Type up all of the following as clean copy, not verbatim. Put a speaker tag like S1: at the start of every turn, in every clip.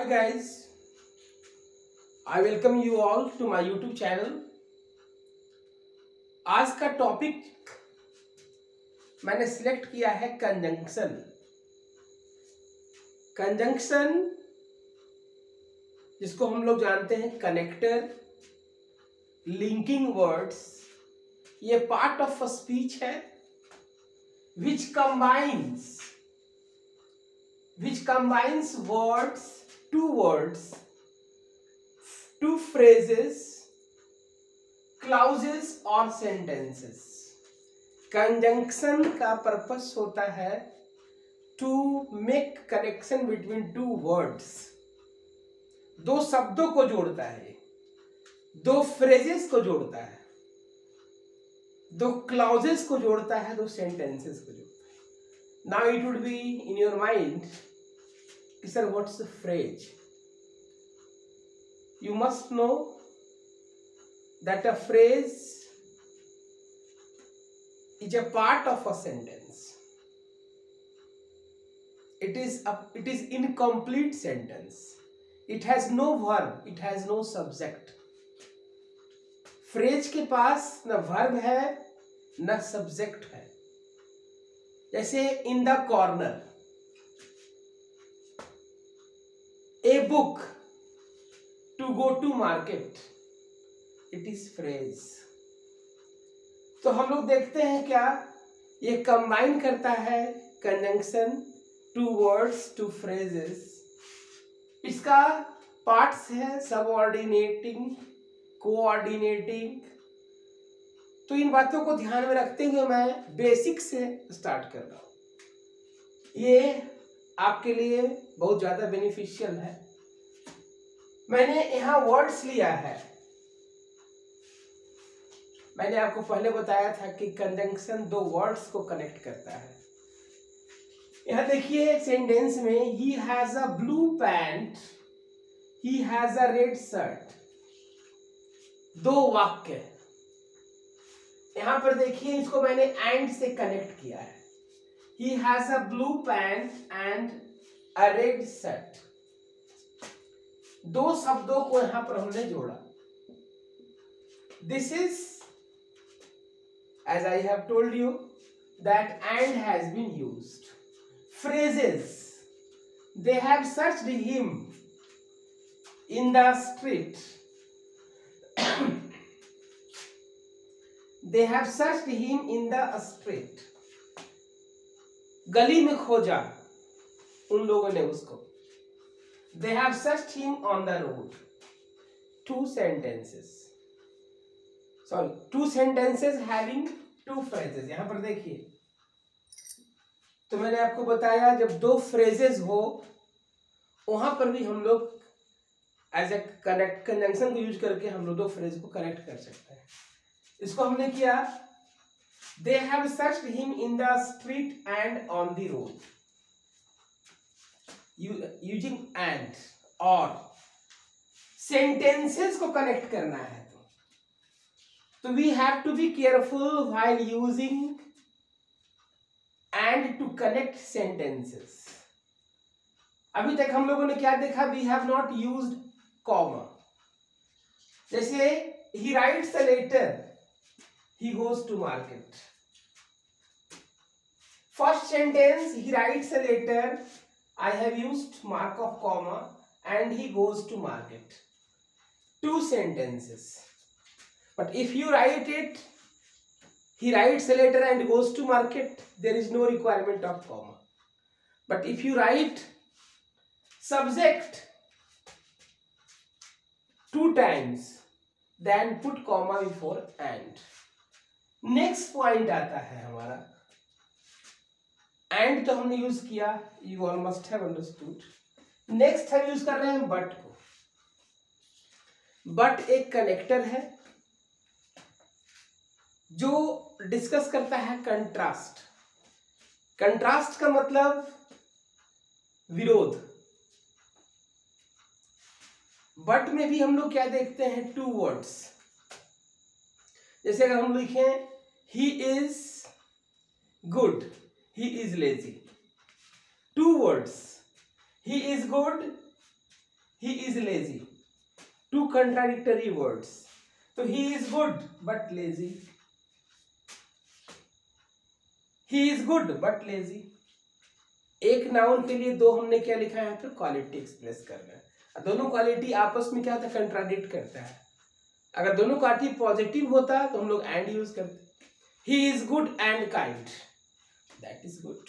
S1: Hi guys, I welcome you all to my YouTube channel. आज का topic मैंने select किया है कंजंक्शन। कंजंक्शन जिसको हम लोग जानते हैं कनेक्टर, लिंकिंग वर्ड्स, ये पार्ट ऑफ अ स्पीच है which combines words, two phrases, clauses और sentences. कंजंक्शन का पर्पस होता है to make connection between two words, दो शब्दों को जोड़ता है, दो फ्रेजेस को जोड़ता है, दो क्लाउजेस को जोड़ता है, दो सेंटेंसेस को जोड़ता है. Now it would be in your mind कि sir what's the phrase. You must know that a phrase is a part of a sentence. It is incomplete sentence. It has no verb. It has no subject. Phrase के पास न verb है न subject है. जैसे in the corner, a book to go to market, it is phrase. तो हम लोग देखते हैं क्या ये कंबाइन करता है conjunction, two words, two phrases. इसका पार्ट्स है सबऑर्डिनेटिंग, कोऑर्डिनेटिंग. तो इन बातों को ध्यान में रखते हुए मैं बेसिक से स्टार्ट कर रहा हूं. ये आपके लिए बहुत ज्यादा बेनिफिशियल है. मैंने यहां वर्ड्स लिया है. मैंने आपको पहले बताया था कि कंजंक्शन दो वर्ड्स को कनेक्ट करता है. यहां देखिए सेंटेंस में he has a blue pant, he has a red shirt. दो वाक्य. यहां पर देखिए इसको मैंने एंड से कनेक्ट किया है. He has a blue pant and a red shirt. दो शब्दों को यहां पर हमने जोड़ा. This is, as I have told you, that and has been used. Phrases, they have searched him in the street. They have searched him in the street. गली में खोजा उन लोगों ने उसको. They have searched him on the road. Two sentences. Sorry, two sentences having two phrases. यहां पर देखिए तो मैंने आपको बताया जब दो phrases हो वहां पर भी हम लोग एज ए कनेक्ट कंजंक्शन को यूज करके हम लोग दो फ्रेज को कनेक्ट कर सकते हैं. इसको हमने किया. They have searched him in the street and on the road. Using and or sentences को कनेक्ट करना है तो we have to be careful while using and to connect sentences. अभी तक हम लोगों ने क्या देखा? We have not used comma. जैसे he writes a letter, he goes to market. First sentence, he writes a letter, I have used mark of comma and he goes to market. Two sentences. But if you write it, he writes a letter and goes to market, there is no requirement of comma. But if you write subject two times, then put comma before and. Next point आता है हमारा and. तो हमने use किया, you all must have understood. Next हम use कर रहे हैं but को. but एक कनेक्टर है जो डिस्कस करता है कंट्रास्ट. कंट्रास्ट का मतलब विरोध. बट में भी हम लोग क्या देखते हैं? Two words. जैसे अगर हम लिखें he is good, he is lazy. Two words. He is good, he is lazy. Two contradictory words. तो he is good but lazy. He is good but lazy. एक नाउन के लिए दो हमने क्या लिखा है, फिर क्वालिटी एक्सप्रेस करना है। दोनों क्वालिटी आपस में क्या होता है, कंट्राडिक्ट करता है। अगर दोनों क्वालिटी पॉजिटिव होता तो हम लोग एंड यूज करते। ही is good and kind, that is good.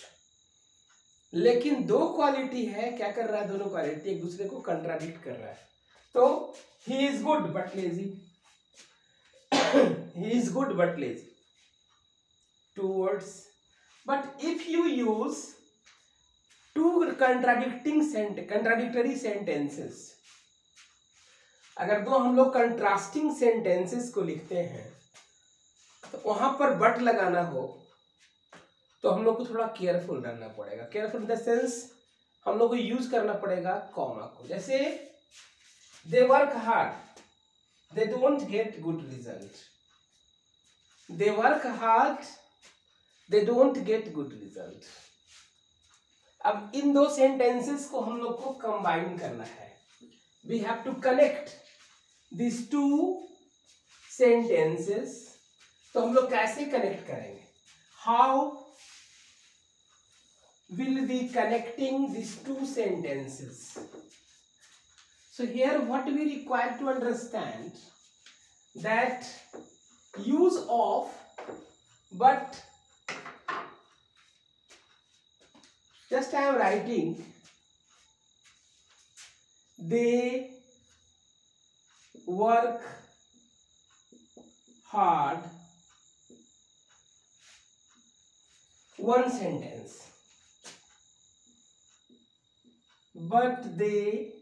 S1: लेकिन दो क्वालिटी है, क्या कर रहा है, दोनों क्वालिटी एक दूसरे को कंट्राडिक्ट कर रहा है। तो he is good but lazy, he is good but lazy, two words. But if you use two contradictory sentences, अगर दो हम लोग कंट्रास्टिंग सेंटेंसेस को लिखते हैं तो वहां पर बट लगाना हो तो हम लोग को थोड़ा केयरफुल रहना पड़ेगा। केयरफुल इन द सेंस हम लोग को यूज करना पड़ेगा कॉमा को। जैसे they work hard, they don't get good result. They work hard, they don't get good result. अब इन दो सेंटेंसेस को हम लोग को कंबाइन करना है। We have to connect this two sentences. तो हम लोग कैसे कनेक्ट करेंगे? How will be connecting these two sentences? So here what we require to understand that use of but, just I am writing they work hard, one sentence, but they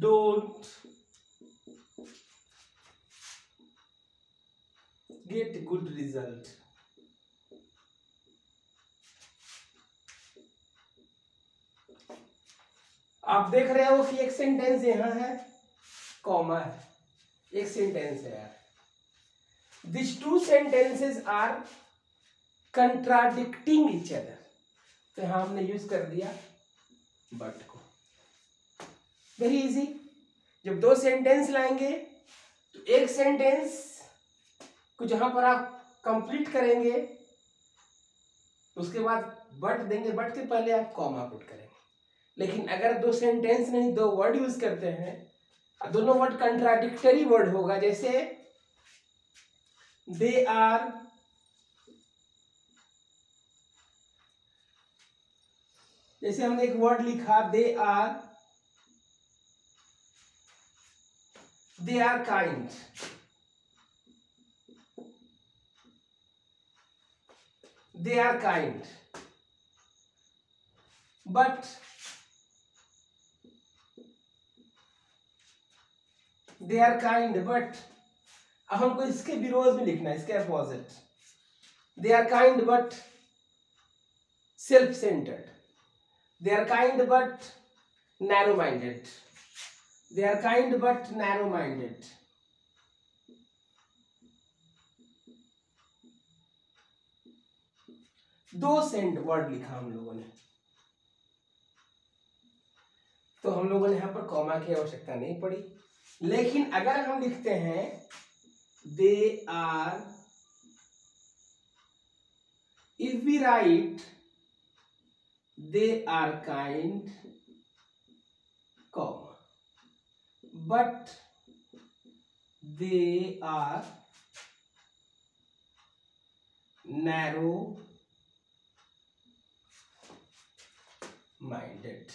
S1: don't get good result. आप देख रहे हो कि एक sentence यहां है, comma है, एक सेंटेंस है यार। These two sentences are contradicting each other. तो यहां हमने यूज कर दिया बट को। Very easy. जब दो सेंटेंस लाएंगे तो एक सेंटेंस को जहां पर आप कंप्लीट करेंगे उसके बाद बट देंगे, बट के पहले आप कॉमा पुट करेंगे। लेकिन अगर दो सेंटेंस नहीं, दो वर्ड यूज करते हैं, दोनों वर्ड कंट्राडिक्टरी वर्ड होगा। जैसे दे आर, जैसे हमने एक वर्ड लिखा they are kind, they are kind, but they are kind but, अब हमको इसके विरोध में लिखना है, इसके opposite. They are kind but self centred, they are kind but narrow minded, they are kind but narrow minded। दो सेंट वर्ड लिखा हम लोगों ने, तो हम लोगों ने यहां पर कॉमा की आवश्यकता नहीं पड़ी। लेकिन अगर हम लिखते हैं they are, if we write they are kind, comma, but they are narrow minded।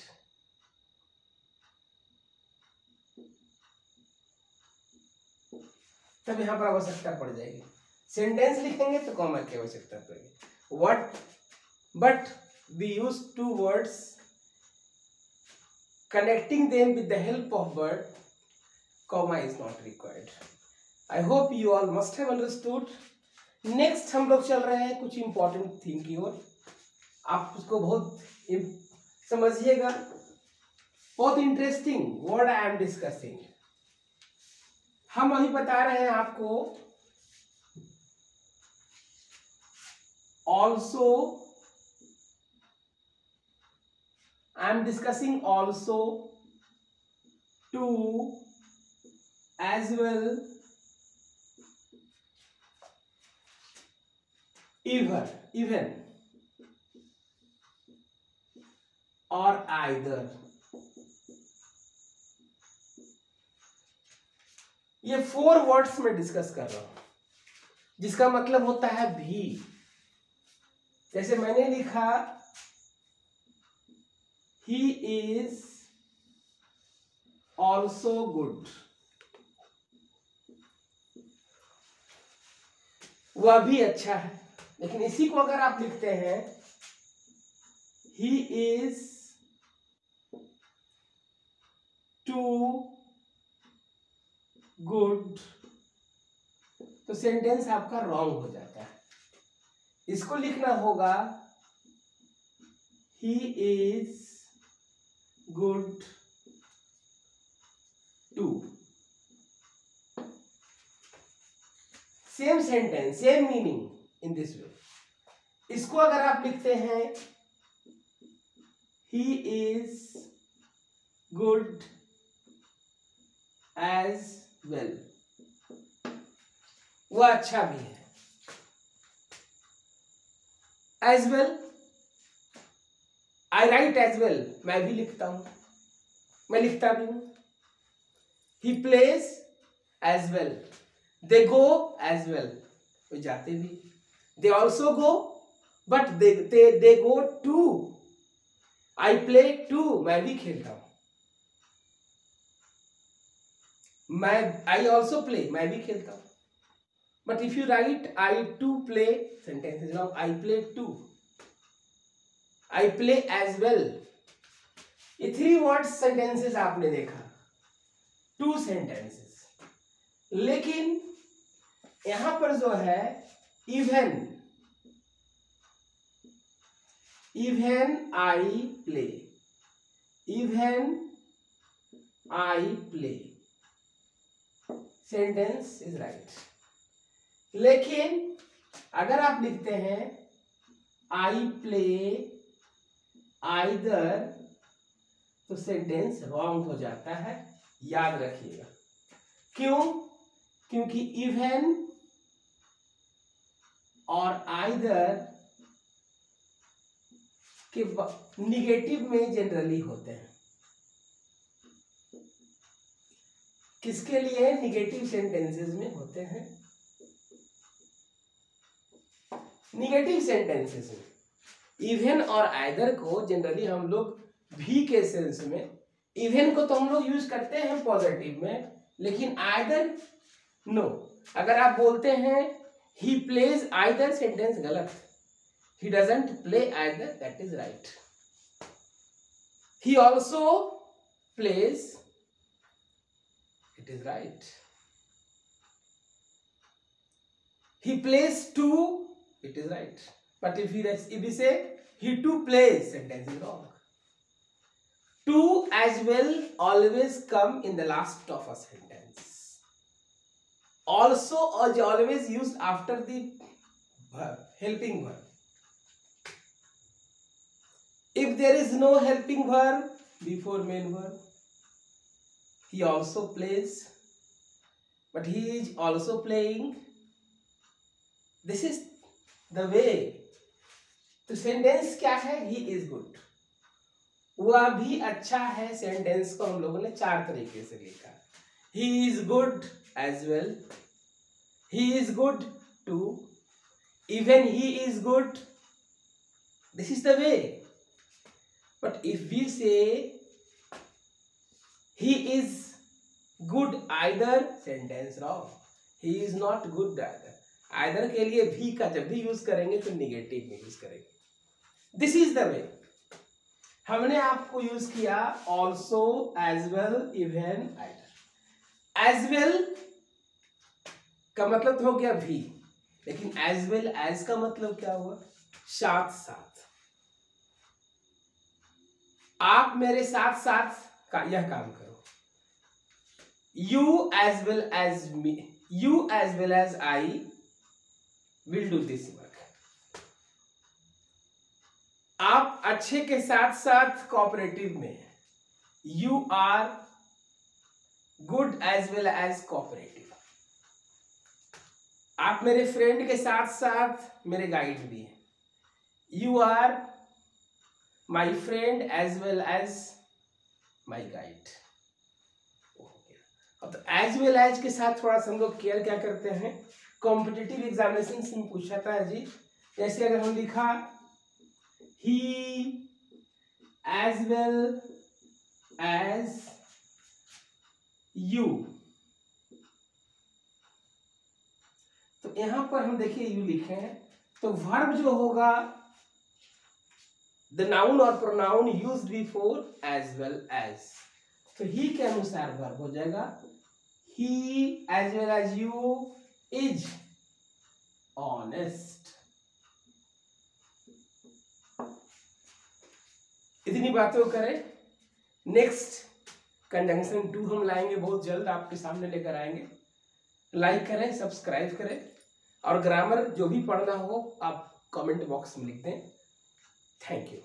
S1: तब यहां पर आवश्यकता पड़ जाएगी। सेंटेंस लिखेंगे तो कॉमा की आवश्यकता पड़ेगी। what but we use two words, connecting them with the help of word, comma is not required। I hope you all must have understood। next हम लोग चल रहे हैं कुछ important thing की ओर। आप उसको बहुत समझिएगा, बहुत interesting word I am discussing. हम अभी बता रहे हैं आपको also, I am discussing also too as well even और आइदर। ये 4 वर्ड्स में डिस्कस कर रहा हूं, जिसका मतलब होता है भी। जैसे मैंने लिखा ही इज ऑल्सो गुड, वह भी अच्छा है। लेकिन इसी को अगर आप लिखते हैं ही इज टू गुड, तो सेंटेंस आपका रॉन्ग हो जाता है। इसको लिखना होगा he is good too. Same sentence, same meaning in this way. इसको अगर आप लिखते हैं he is good as well, वह अच्छा भी है। As well, I write as well, मैं भी लिखता हूं, मैं लिखता भी हूं। He plays as well, they go as well, वो जाते भी। They also go, but they go too. I play too, मैं भी खेलता हूं। आई ऑल्सो प्ले, मैं भी खेलता हूं। But if you write I too play, sentence is wrong. I play too, I play as well. ये 3 वर्ड्स सेंटेंसेस आपने देखा, 2 सेंटेंसेस। लेकिन यहां पर जो है even I play, even I play, sentence is right. लेकिन अगर आप लिखते हैं आई प्ले आइदर, तो सेंटेंस रॉन्ग हो जाता है, याद रखिएगा। क्यों? क्योंकि इवन और आइदर के निगेटिव में जनरली होते हैं। किसके लिए? निगेटिव सेंटेंसेस में होते हैं। निगेटिव सेंटेंसेस में इवन और आइदर को जनरली हम लोग भी के सेंस में, इवन को तो हम लोग यूज करते हैं पॉजिटिव में, लेकिन आइदर नो। अगर आप बोलते हैं ही प्लेज आइदर, सेंटेंस गलत। He doesn't play either, that is right. He also plays, it is right. He plays too, it is right. But if we say he too plays, sentence is wrong. To as well always come in the last of a sentence. Also is always used after the verb, helping verb. If there is no helping verb before main verb, he also plays, but he is also playing. This is the way. तो sentence क्या है? He is good, वह भी अच्छा है। Sentence को हम लोगों ने 4 तरीके से लिखा। He is good as well, he is good too, even he is good. This is the way. But if we say he is good either, sentence wrong. he is not good either। either के लिए भी का जब भी use करेंगे तो negative में use करेंगे। This is the way. हमने आपको यूज किया also, as well, even, either. As well का मतलब तो हो गया भी, लेकिन एज वेल एज का मतलब क्या हुआ? साथ साथ। आप मेरे साथ साथ का यह काम करो। You as well as me, you as well as I will do this work. आप अच्छे के साथ साथ कोऑपरेटिव में हैं। You are good as well as cooperative. आप मेरे फ्रेंड के साथ साथ मेरे गाइड भी हैं। You are my friend as well as my guide. अब तो एज वेल एज के साथ थोड़ा सा हम लोग केयर क्या करते हैं, कॉम्पिटिटिव एग्जामिनेशन में पूछा था जी, जैसे अगर हम लिखा ही एज वेल एज यू, तो यहां पर हम देखिए यू लिखे हैं, तो वर्ब जो होगा द नाउन और pronoun used before as well as, तो ही के अनुसार वर्ब हो जाएगा he as well as you is honest. इतनी बातों करें। नेक्स्ट कंजंक्शन 2 हम लाएंगे बहुत जल्द, आपके सामने लेकर आएंगे। लाइक करें, सब्सक्राइब करें, और ग्रामर जो भी पढ़ना हो आप कमेंट बॉक्स में लिख दें। Thank you.